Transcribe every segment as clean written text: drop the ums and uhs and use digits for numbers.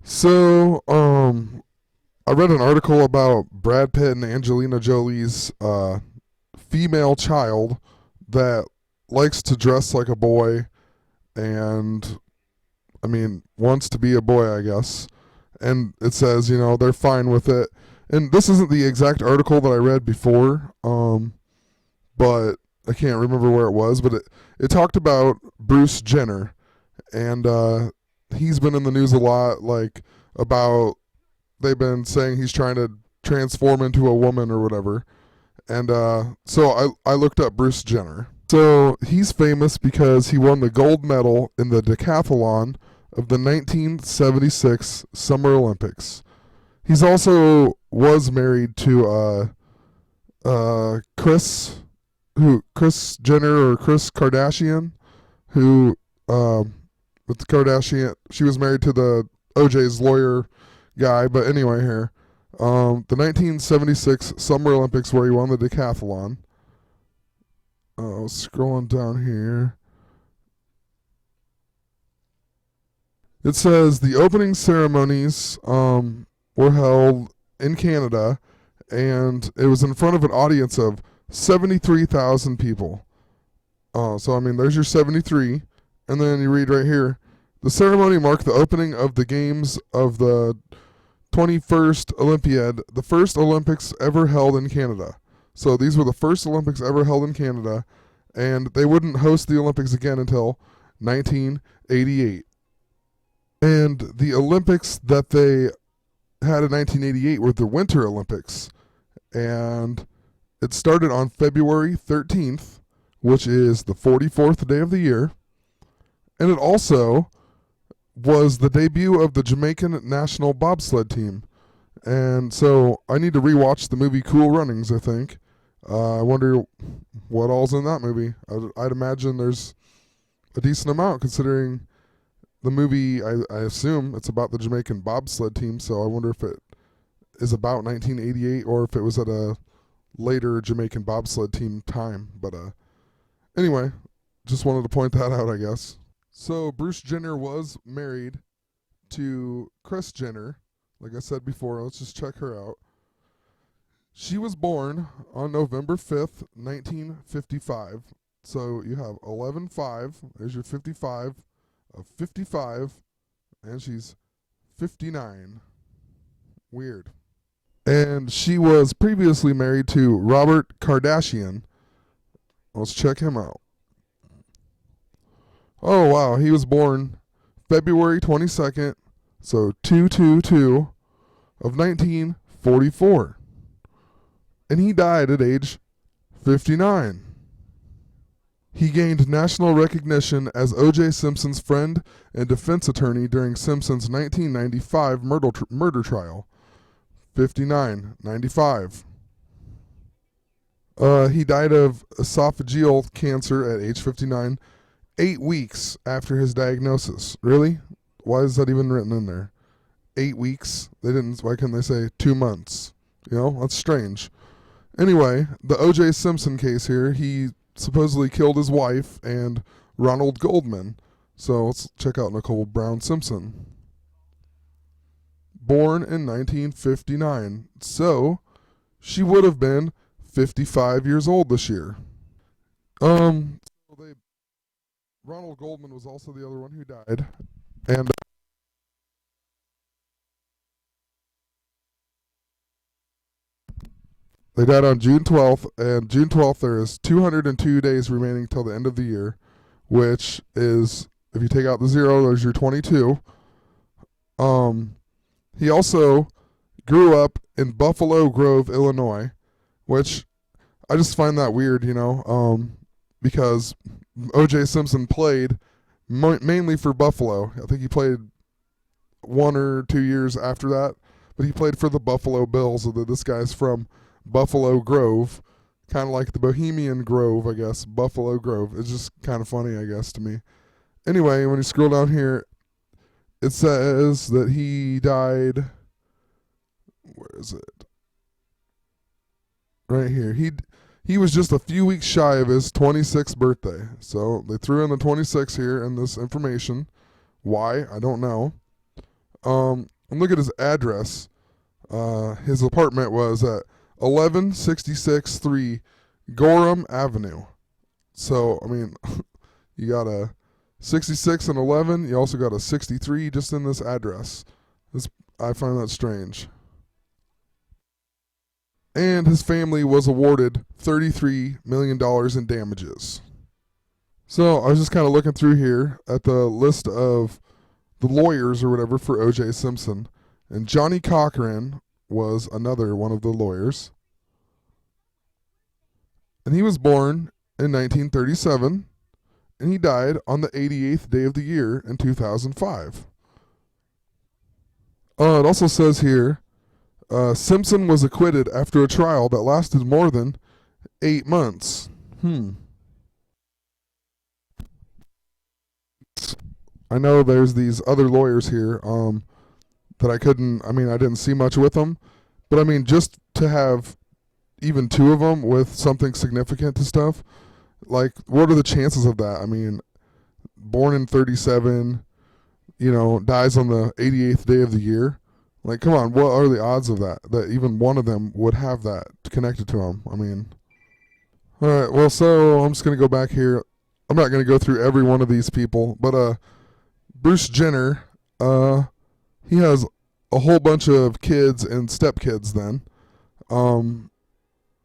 So, I read an article about Brad Pitt and Angelina Jolie's female child that likes to dress like a boy and, wants to be a boy, I guess. And it says, they're fine with it. And this isn't the exact article that I read before, but I can't remember where it was, but it talked about Bruce Jenner. And he's been in the news a lot, like, about they've been saying he's trying to transform into a woman or whatever. And so I looked up Bruce Jenner. So he's famous because he won the gold medal in the decathlon of the 1976 Summer Olympics. He's also was married to Kris Jenner or Kris Kardashian, who with the Kardashian, she was married to the OJ's lawyer guy. But anyway, here, the 1976 Summer Olympics where he won the decathlon. Scrolling down here. It says the opening ceremonies were held in Canada, and it was in front of an audience of 73,000 people. So, there's your 73. And then you read right here, the ceremony marked the opening of the games of the 21st Olympiad, the first Olympics ever held in Canada. So these were the first Olympics ever held in Canada, and they wouldn't host the Olympics again until 1988. And the Olympics that they had in 1988 were the Winter Olympics. And it started on February 13th, which is the 44th day of the year. And it also was the debut of the Jamaican national bobsled team. And so I need to rewatch the movie Cool Runnings, I think. I wonder what all's in that movie. I'd imagine there's a decent amount considering the movie, I assume it's about the Jamaican bobsled team, so I wonder if it is about 1988 or if it was at a later Jamaican bobsled team time. But anyway, just wanted to point that out, I guess. So Bruce Jenner was married to Kris Jenner. Like I said before, let's just check her out. She was born on November 5th, 1955. So you have 11-5. There's your 55 of 55. And she's 59. Weird. And she was previously married to Robert Kardashian. Let's check him out. Oh, wow. He was born February 22nd, so 222 of 1944. And he died at age 59. He gained national recognition as O.J. Simpson's friend and defense attorney during Simpson's 1995 murder trial. 59, 95. He died of esophageal cancer at age 59, 8 weeks after his diagnosis. Really? Why is that even written in there? 8 weeks? Why couldn't they say 2 months? That's strange. Anyway, the O.J. Simpson case here, he supposedly killed his wife and Ronald Goldman. So let's check out Nicole Brown Simpson. Born in 1959. So she would have been 55 years old this year. Ronald Goldman was also the other one who died. And they died on June 12th, and June 12th there is 202 days remaining till the end of the year, which is, if you take out the 0, there's your 22. He also grew up in Buffalo Grove, Illinois, which I just find that weird, because O.J. Simpson played mainly for Buffalo. I think he played 1 or 2 years after that, but he played for the Buffalo Bills, so that this guy's from Buffalo Grove, kind of like the Bohemian Grove, I guess. Buffalo Grove. It's just kind of funny, I guess, to me. Anyway, when you scroll down here, it says that he died. Where is it? Right here. He was just a few weeks shy of his 26th birthday. So they threw in the 26 here in this information. Why? I don't know. And look at his address. His apartment was at 11663 Gorham Avenue. So, I mean, you got a 66 and 11. You also got a 63 just in this address. I find that strange. And his family was awarded $33 million in damages. So I was just kind of looking through here at the list of the lawyers or whatever for O.J. Simpson. And Johnny Cochran was another one of the lawyers. And he was born in 1937. And he died on the 88th day of the year in 2005. It also says here, Simpson was acquitted after a trial that lasted more than 8 months. I know there's these other lawyers here that I didn't see much with them. But I mean, just to have even 2 of them with something significant to stuff, like, what are the chances of that? I mean, born in 37, dies on the 88th day of the year. Like, come on, what are the odds of that? That even one of them would have that connected to him? I mean, all right, well, so I'm just going to go back here. I'm not going to go through every one of these people, but Bruce Jenner, he has a whole bunch of kids and stepkids then.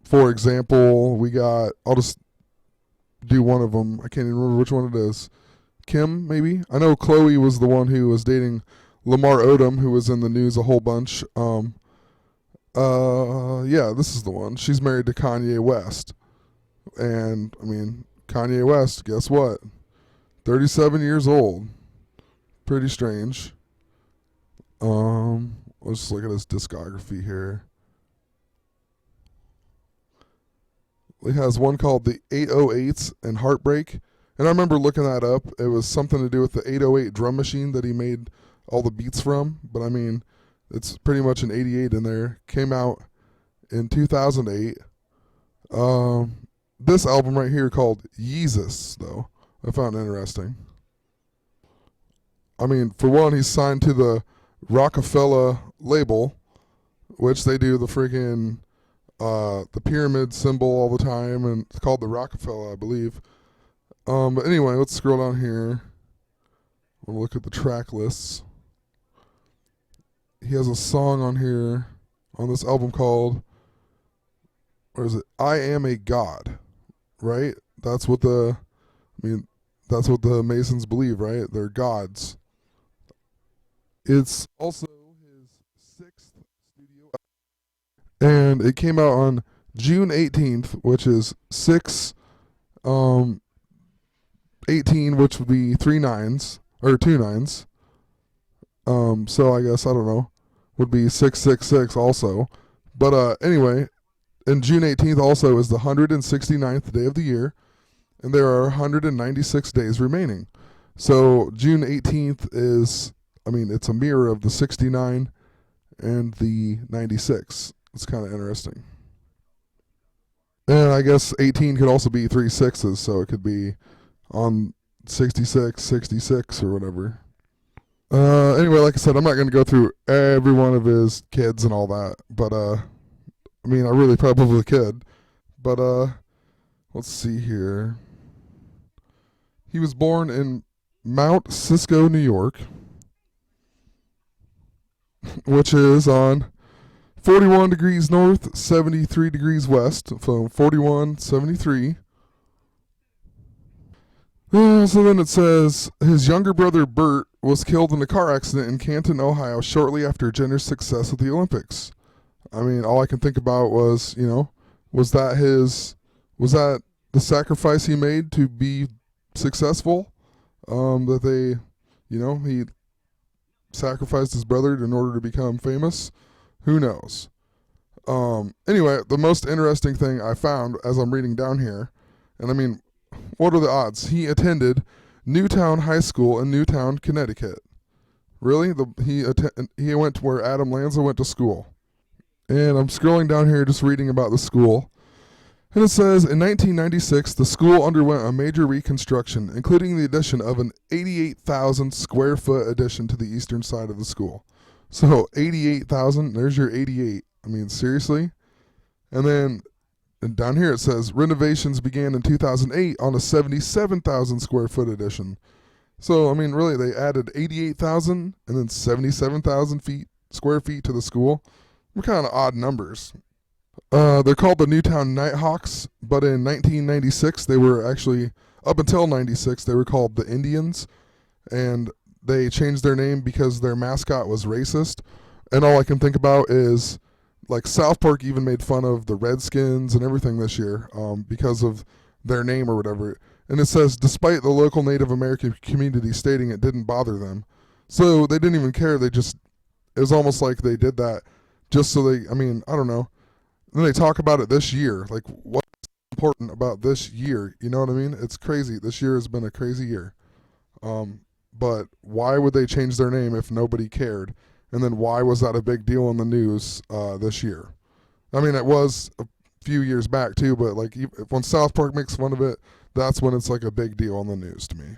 For example, I'll just do one of them. I can't even remember which one it is. Kim, maybe? I know Chloe was the one who was dating Lamar Odom, who was in the news a whole bunch. Yeah, this is the one. She's married to Kanye West. And, I mean, Kanye West, guess what? 37 years old. Pretty strange. Let's just look at his discography here. He has one called the 808s and Heartbreak. And I remember looking that up. It was something to do with the 808 drum machine that he made all the beats from. But I mean, it's pretty much an 88 in there. Came out in 2008. This album right here called Yeezus, though, I found interesting. I mean, for one, he's signed to the Rockefeller label, which they do the freaking the pyramid symbol all the time, and it's called the Rockefeller, I believe. But anyway, let's scroll down here. We'll look at the track lists. He has a song on here on this album called, what is it? I Am a God, right? That's what the Masons believe, right? They're gods. It's also his 6th studio album. And it came out on June 18th, which is 18, which would be 3 9s, or 2 9s. So I guess, I don't know, would be 666 also. But anyway, and June 18th also is the 169th day of the year, and there are 196 days remaining. So June 18th is, it's a mirror of the 69 and the 96. It's kind of interesting. And I guess 18 could also be 3 6s, so it could be on 66, 66, or whatever. Anyway, like I said, I'm not going to go through every one of his kids and all that, but I really probably could. But let's see here. He was born in Mount Cisco, New York, which is on 41 degrees north, 73 degrees west, from 41, 73. So then it says, his younger brother Bert was killed in a car accident in Canton, Ohio, shortly after Jenner's success at the Olympics. All I can think about was, was that the sacrifice he made to be successful? That they, he sacrificed his brother in order to become famous? Who knows? Anyway, the most interesting thing I found as I'm reading down here, and what are the odds? He attended Newtown High School in Newtown, Connecticut. Really? He went to where Adam Lanza went to school. And I'm scrolling down here just reading about the school. And it says, in 1996, the school underwent a major reconstruction, including the addition of an 88,000 square foot addition to the eastern side of the school. So 88,000, there's your 88. I mean, seriously? And then down here it says renovations began in 2008 on a 77,000 square foot addition. So, I mean, really, they added 88,000 and then 77,000 square feet to the school. They're kind of odd numbers. They're called the Newtown Nighthawks, but in 1996, they were actually, up until 96, they were called the Indians, and they changed their name because their mascot was racist. And all I can think about is, like, South Park even made fun of the Redskins and everything this year because of their name or whatever. And it says, despite the local Native American community stating it didn't bother them. So they didn't even care. It was almost like they did that just so I don't know. Then they talk about it this year. Like, what's important about this year? You know what I mean? It's crazy. This year has been a crazy year. But why would they change their name if nobody cared? And then why was that a big deal in the news this year? I mean, it was a few years back too, but like when South Park makes fun of it, that's when it's like a big deal on the news to me.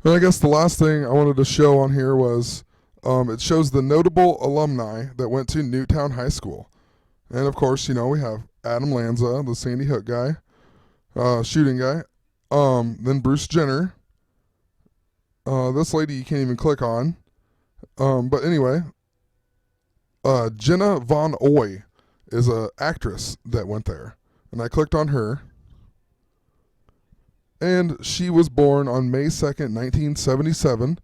And I guess the last thing I wanted to show on here was it shows the notable alumni that went to Newtown High School. And of course, we have Adam Lanza, the Sandy Hook guy, shooting guy. Then Kris Jenner. This lady you can't even click on. But anyway, Jenna Von Oy is an actress that went there. And I clicked on her. And she was born on May 2nd, 1977.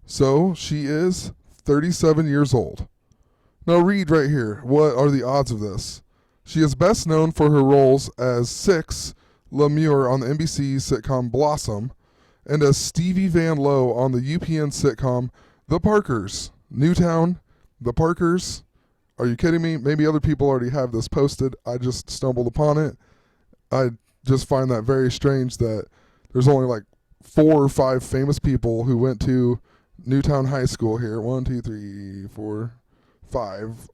So she is 37 years old. Now read right here. What are the odds of this? She is best known for her roles as Six Lemure on the NBC sitcom Blossom and as Stevie Van Lowe on the UPN sitcom The Parkers. Newtown, The Parkers. Are you kidding me? Maybe other people already have this posted. I just stumbled upon it. I just find that very strange that there's only like 4 or 5 famous people who went to Newtown High School here. 1, 2, 3, 4, 5.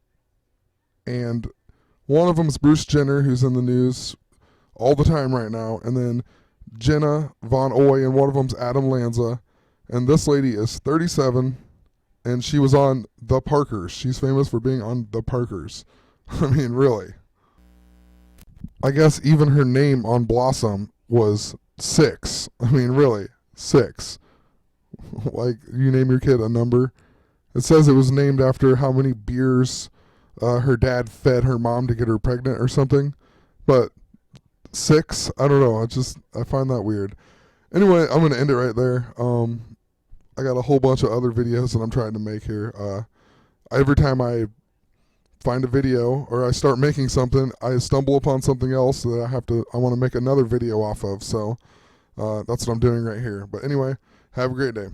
And one of them is Kris Jenner, who's in the news all the time right now. And then Jenna Von Oy, and one of them's Adam Lanza. And this lady is 37, and she was on The Parkers. She's famous for being on The Parkers. I mean, really. I guess even her name on Blossom was Six. I mean, really, 6. Like, you name your kid a number. It says it was named after how many beers her dad fed her mom to get her pregnant or something. But 6, I don't know. I find that weird. Anyway, I'm going to end it right there. I got a whole bunch of other videos that I'm trying to make here. Every time I find a video or I start making something, I stumble upon something else that I want to make another video off of. So that's what I'm doing right here. But anyway, have a great day.